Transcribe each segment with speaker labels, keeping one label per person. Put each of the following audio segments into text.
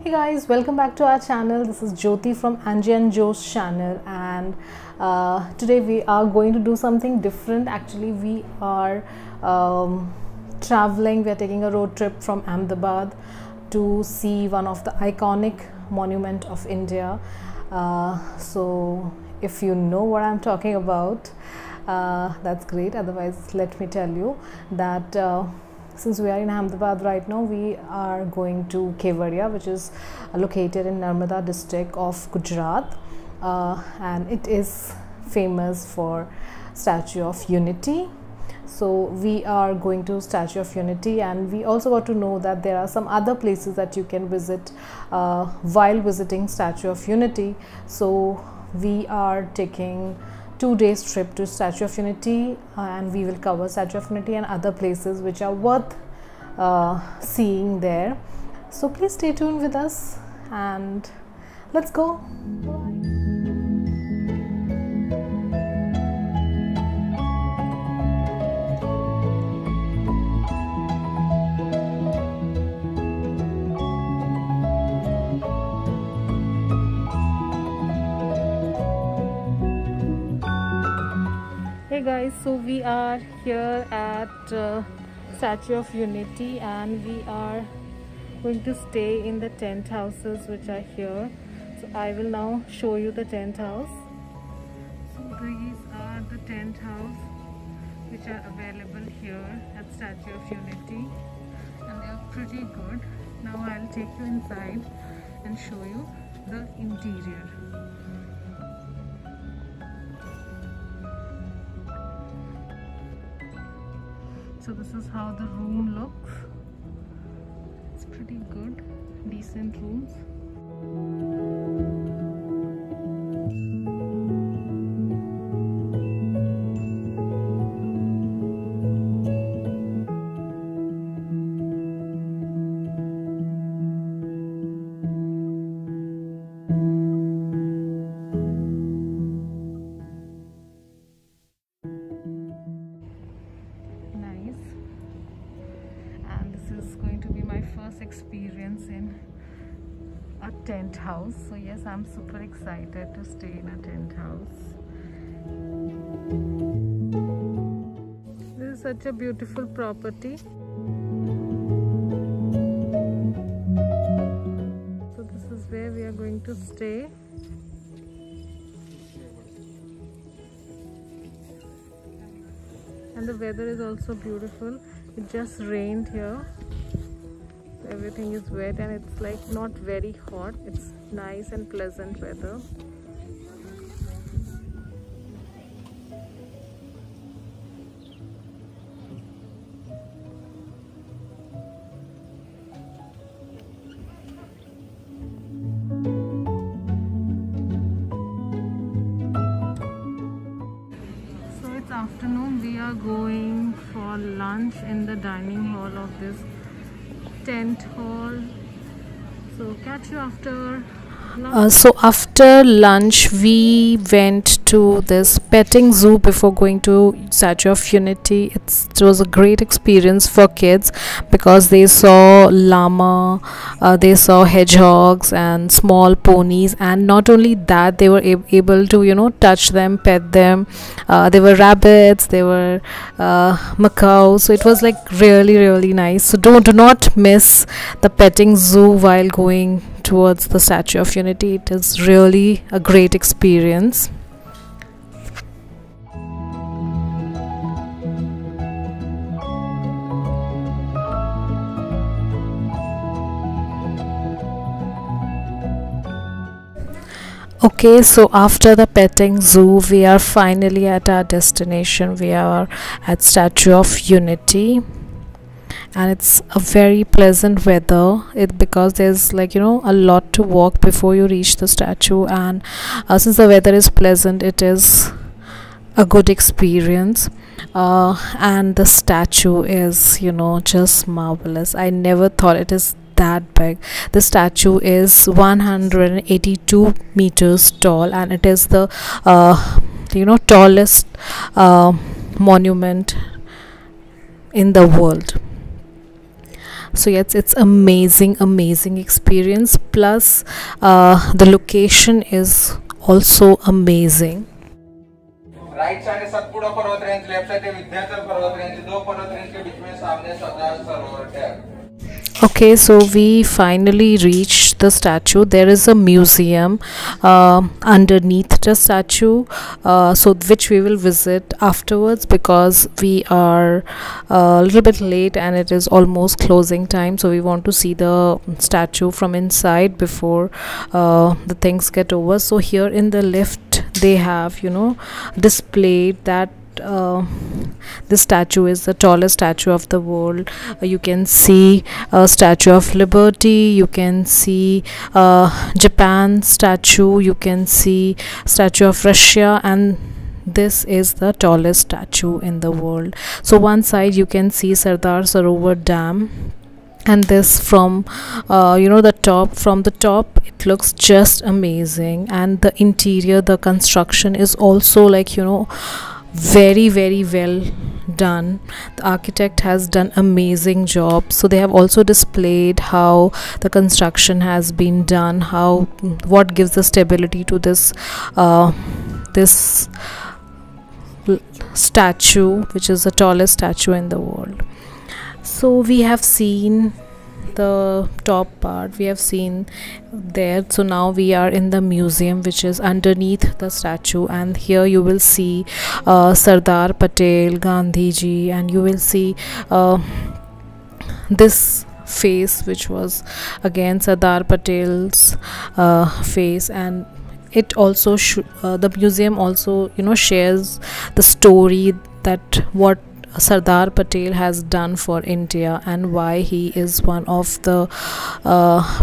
Speaker 1: Hey guys, welcome back to our channel. This is Jyoti from Angie and Joe's channel, and today we are going to do something different. Actually, we are traveling. We are taking a road trip from Ahmedabad to see one of the iconic monument of India. So if you know what I'm talking about, that's great. Otherwise, let me tell you that since we are in Ahmedabad right now, we are going to Kevadia, which is located in Narmada district of Gujarat, and it is famous for Statue of Unity. So we are going to Statue of Unity, and we also got to know that there are some other places that you can visit while visiting Statue of Unity. So we are taking 2 days trip to Statue of Unity, and we will cover Statue of Unity and other places which are worth seeing there. So please stay tuned with us and let's go. Hey guys, so we are here at Statue of Unity, and we are going to stay in the tent houses which are here. So I will now show you the tent house. So these are the tent house which are available here at Statue of Unity, and they are pretty good. Now I'll take you inside and show you the interior. So this is how the room looks. It's pretty good, decent rooms. Experience in a tent house, so yes, I'm super excited to stay in a tent house. This is such a beautiful property. So this is where we are going to stay. And the weather is also beautiful. It just rained here. Everything is wet and it's like not very hot. It's nice and pleasant weather. So it's afternoon. We are going for lunch in the dining hall of this tent hall. So catch you after lunch. So after lunch we went to this petting zoo before going to Statue of Unity. It was a great experience for kids because they saw llama, they saw hedgehogs and small ponies, and not only that, they were able to touch them, pet them. There were rabbits, there were macaws, so it was like really nice. So do not miss the petting zoo while going towards the Statue of Unity. It is really a great experience. Okay, so after the petting zoo, we are finally at our destination. We are at Statue of Unity, and it's a very pleasant weather because there's a lot to walk before you reach the statue, and since the weather is pleasant, it is a good experience. And the statue is just marvelous. I never thought it is that big. The statue is 182 meters tall, and it is the tallest monument in the world. So yes, it's amazing experience, plus the location is also amazing.
Speaker 2: Right side है सतपुड़ा पर्वत range, left side है विंध्याचल पर्वत range. दो पर्वत range के बीच में सामने सरदार सरोवर है।
Speaker 1: Okay, so we finally reached the statue. There is a museum underneath the statue, so which we will visit afterwards, because we are a little bit late and it is almost closing time. So we want to see the statue from inside before the things get over. So here in the lift they have, you know, displayed that this statue is the tallest statue of the world. You can see a Statue of Liberty, you can see Japan statue, you can see Statue of Russia, and this is the tallest statue in the world. So one side you can see Sardar Sarovar Dam, and this from you know, the top, from the top it looks just amazing. And the interior, the construction is also, like, you know, very well done. The architect has done amazing job. So they have also displayed how the construction has been done, how, what gives the stability to this this statue, which is the tallest statue in the world. So we have seen the top part, we have seen there. So now we are in the museum, which is underneath the statue, and here you will see Sardar Patel, Gandhi ji, and you will see this face, which was again Sardar Patel's face. And it also the museum also, you know, shares the story that what Sardar Patel has done for India and why he is one of the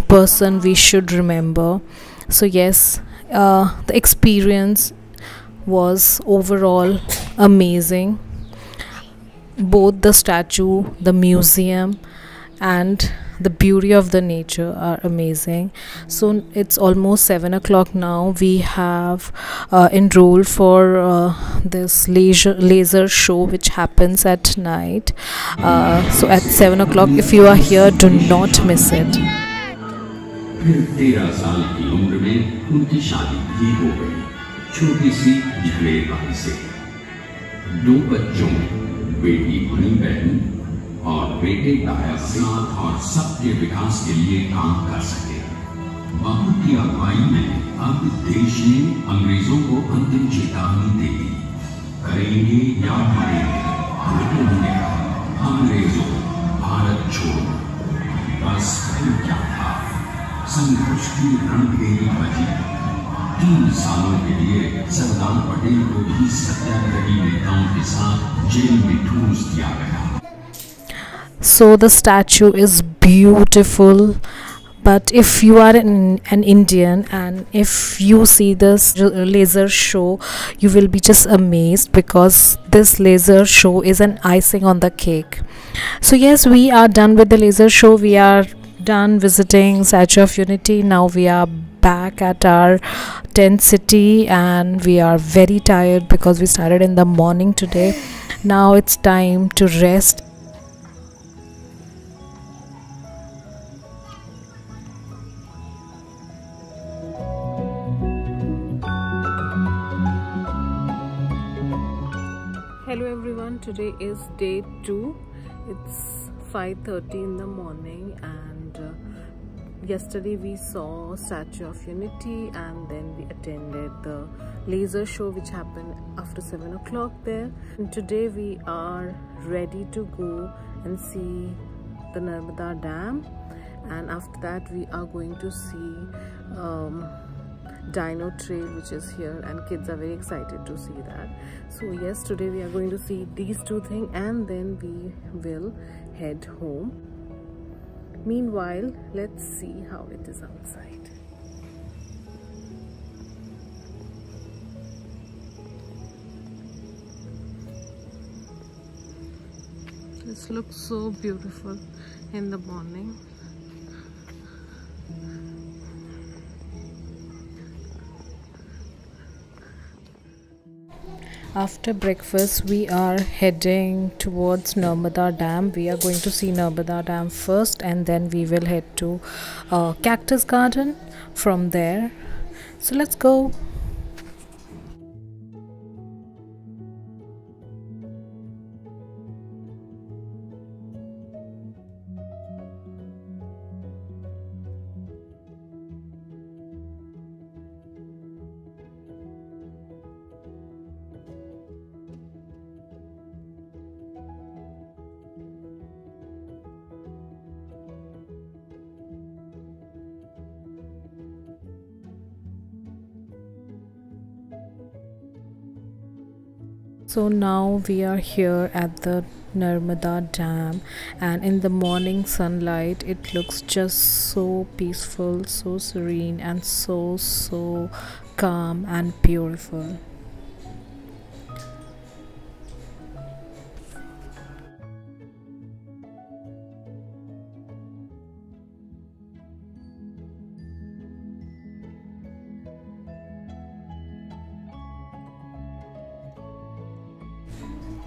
Speaker 1: person we should remember. So yes, the experience was overall amazing. Both the statue, the museum, and the beauty of the nature are amazing. So it's almost 7 o'clock now. We have enrolled for this laser show which happens at night. So at 7 o'clock, if you are here, do not miss it.
Speaker 3: फिर 13 साल की उम्र में उनकी शादी भी हो गई, छोटी सी झलेर भाई से। 2 बच्चों, बेटी बनी बहन और बेटे का साथ और सबके विकास के लिए काम कर सके। बापू की अगुवाई में अब देश ने अंग्रेजों को अंतिम चेतावनी दे दी, करेंगे या मरेंगे। उन्होंने कहा, अंग्रेजों, भारत छोड़ो। बस फिर क्या था, संघर्ष की रणभेरी बजी। 3 सालों के लिए सरदार पटेल को भी सत्याग्रही नेताओं के साथ जेल में ठूस दिया गया।
Speaker 1: So the statue is beautiful, but if you are an Indian and if you see this laser show, you will be just amazed, because this laser show is an icing on the cake. So yes, we are done with the laser show. We are done visiting Statue of Unity. Now we are back at our tent city, and we are very tired because we started in the morning today. Now it's time to rest. Hello everyone, today is day 2. It's 5:30 in the morning, and yesterday we saw Statue of Unity, and then we attended the laser show which happened after 7 o'clock there. And today we are ready to go and see the Narmada Dam, and after that we are going to see Dino Trail, which is here, and kids are very excited to see that. So yes, today we are going to see these 2 things, and then we will head home. Meanwhile, let's see how it is outside. This looks so beautiful in the morning. After breakfast, we are heading towards Narmada Dam. We are going to see Narmada Dam first, and then we will head to Cactus Garden from there. So let's go. So now we are here at the Narmada Dam, and in the morning sunlight it looks just so peaceful, so serene, and so calm and beautiful.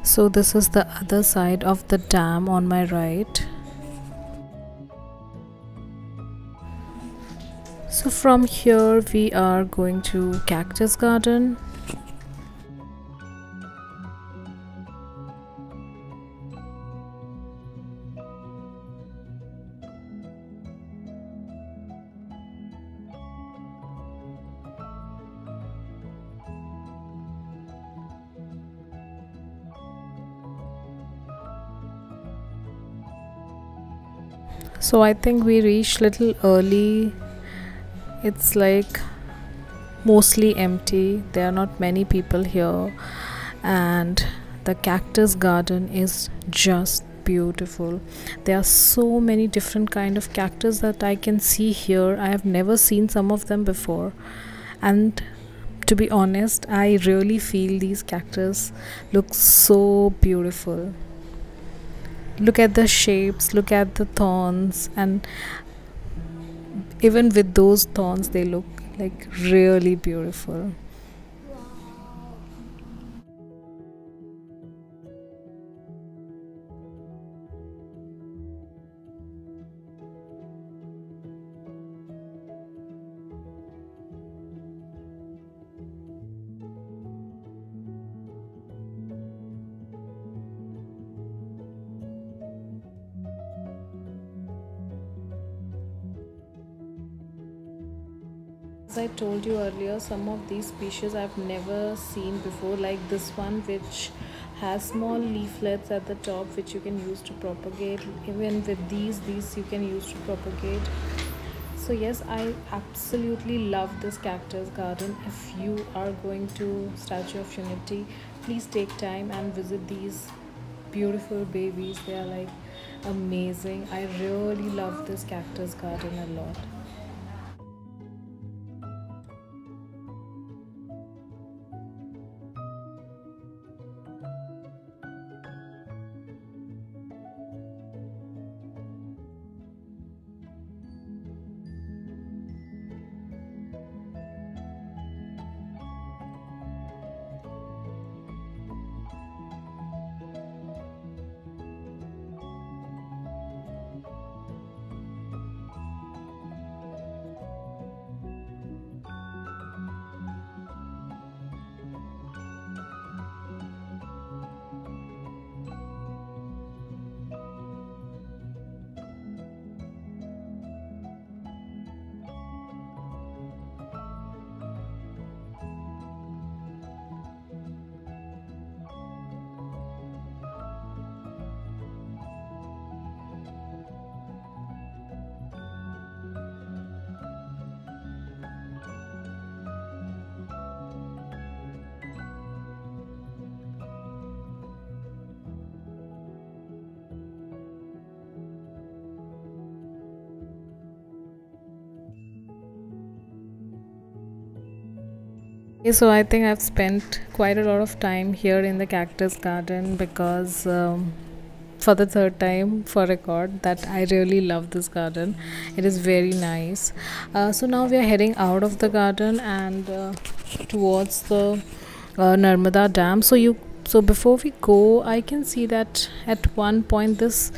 Speaker 1: So this is the other side of the dam on my right. So from here we are going to Cactus Garden. So I think we reached little early. It's like mostly empty. There are not many people here, and the Cactus Garden is just beautiful. There are so many different kind of cactus that I can see here. I have never seen some of them before, and to be honest, I really feel these cactus look so beautiful. Look at the shapes, look at the thorns, and even with those thorns they look like really beautiful. As I told you earlier, some of these species I've never seen before, like this one which has small leaflets at the top which you can use to propagate. Even with these you can use to propagate. So yes, I absolutely love this Cactus Garden. If you are going to Statue of Unity, please take time and visit these beautiful babies. They are like amazing. I really love this Cactus Garden a lot. Okay, so I think I've spent quite a lot of time here in the Cactus Garden because for the third time for record that I really love this garden. It is very nice. So now we are heading out of the garden and towards the Narmada Dam. So before we go, I can see that at one point this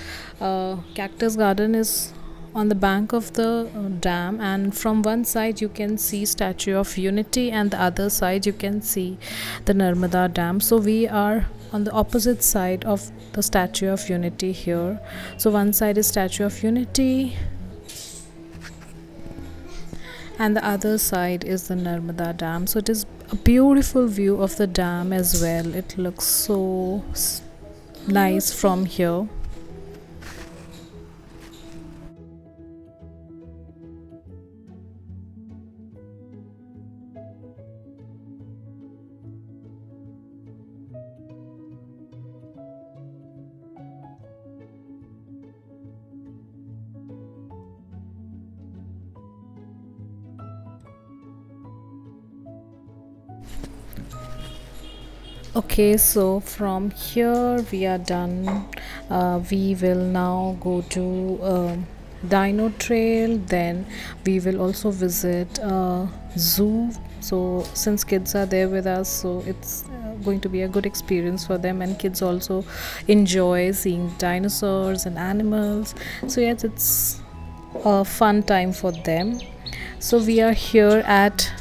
Speaker 1: cactus garden is on the bank of the dam, and from one side you can see Statue of Unity and the other side you can see the Narmada Dam. So we are on the opposite side of the Statue of Unity here. So one side is Statue of Unity and the other side is the Narmada Dam. So it is a beautiful view of the dam as well. It looks so nice from here. Okay, so from here we are done. We will now go to Dino Trail, then we will also visit zoo. So since kids are there with us, so it's going to be a good experience for them, and kids also enjoy seeing dinosaurs and animals. So yes, it's a fun time for them. So we are here at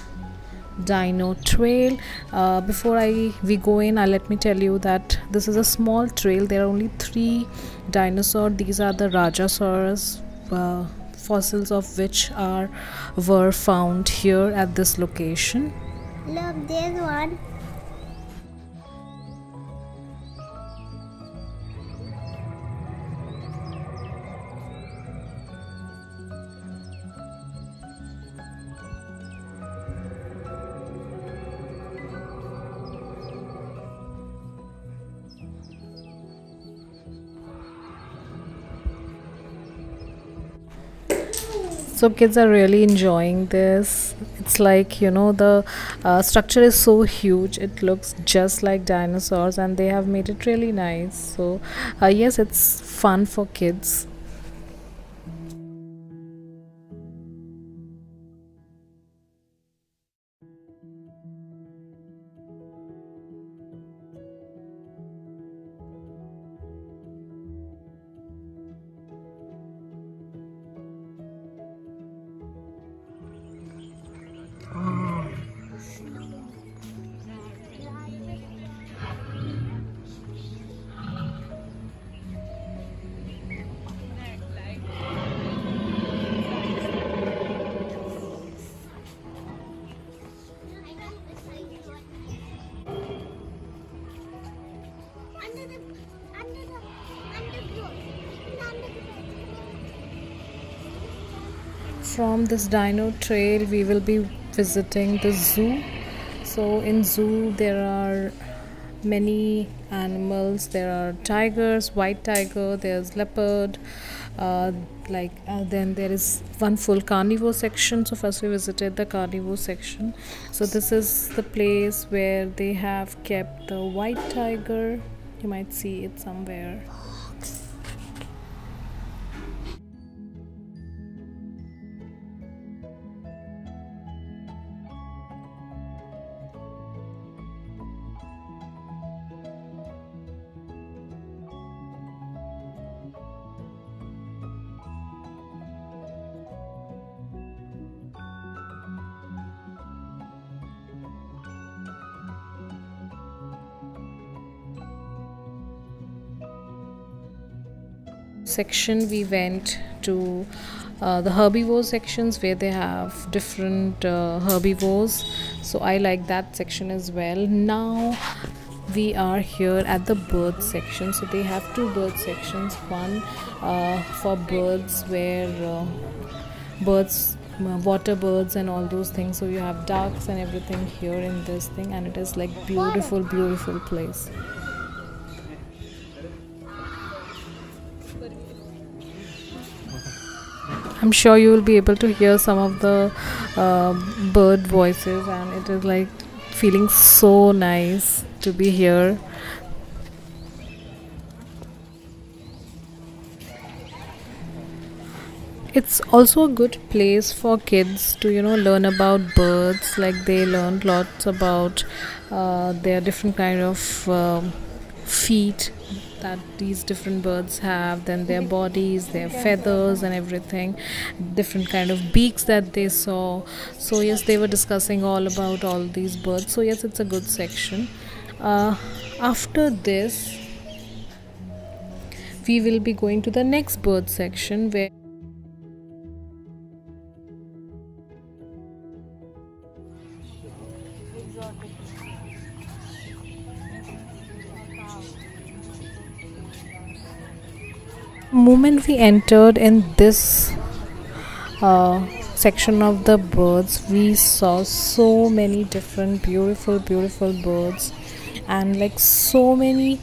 Speaker 1: Dino Trail. Before we go in, let me tell you that this is a small trail. There are only 3 dinosaurs. These are the Rajasaurus, fossils of which were found here at this location.
Speaker 4: Look, there's one.
Speaker 1: So kids are really enjoying this. It's like, you know, the structure is so huge, it looks just like dinosaurs, and they have made it really nice. So yes, it's fun for kids. From this Dino Trail we will be visiting the zoo. So in zoo there are many animals. There are tigers, white tiger, there's leopard, then there is one full carnivore section. So first we visited the carnivore section. So this is the place where they have kept the white tiger. You might see it somewhere. Section we went to the herbivore sections where they have different herbivores. So I like that section as well. Now we are here at the bird section. So they have 2 bird sections, one for birds where birds, water birds and all those things. So you have ducks and everything here in this thing, and it is like beautiful place. I'm sure you will be able to hear some of the bird voices, and it is like feeling so nice to be here. It's also a good place for kids to learn about birds. Like they learn lots about their different kind of feet that these different birds have, then their bodies, their feathers and everything, different kind of beaks that they saw. So yes, they were discussing all about all these birds. So yes, it's a good section. After this we will be going to the next bird section, where moment we entered in this section of the birds, we saw so many different beautiful birds, and like so many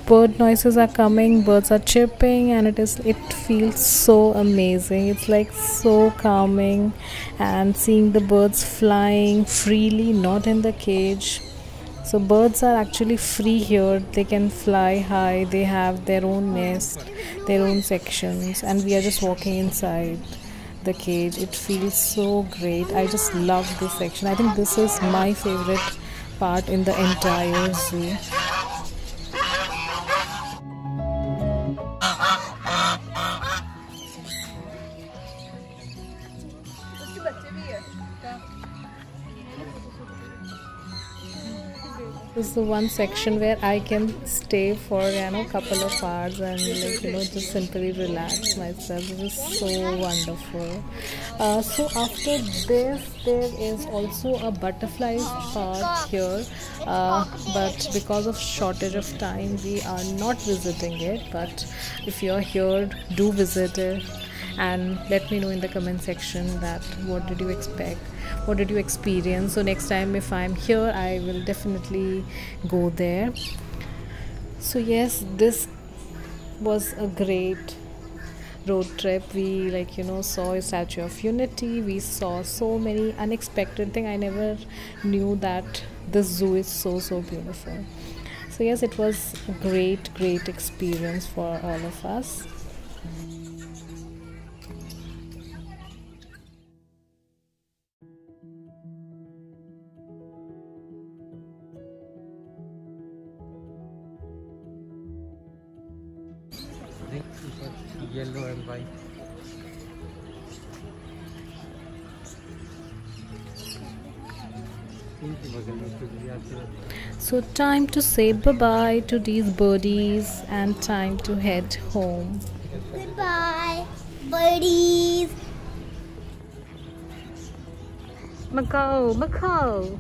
Speaker 1: bird noises are coming, birds are chirping, and it feels so amazing. It's like so calming, and seeing the birds flying freely, not in the cage. So birds are actually free here. They can fly high, they have their own nest, their own sections, and we are just walking inside the cage. It feels so great. I just love this section. I think this is my favorite part in the entire zoo. This is the one section where I can stay for couple of hours and just simply relax myself. This is so wonderful. So after this there is also a butterfly park here, but because of shortage of time we are not visiting it. But if you're here, do visit it and let me know in the comment section that what did you expect, what did you experience. So next time if I'm here, I will definitely go there. So yes, this was a great road trip. We saw a Statue of Unity, we saw so many unexpected things. I never knew that this zoo is so beautiful. So yes, it was a great experience for all of us.
Speaker 5: Yellow and white.
Speaker 1: So time to say bye-bye to these birdies and time to head home.
Speaker 4: Goodbye, birdies.
Speaker 1: Macau.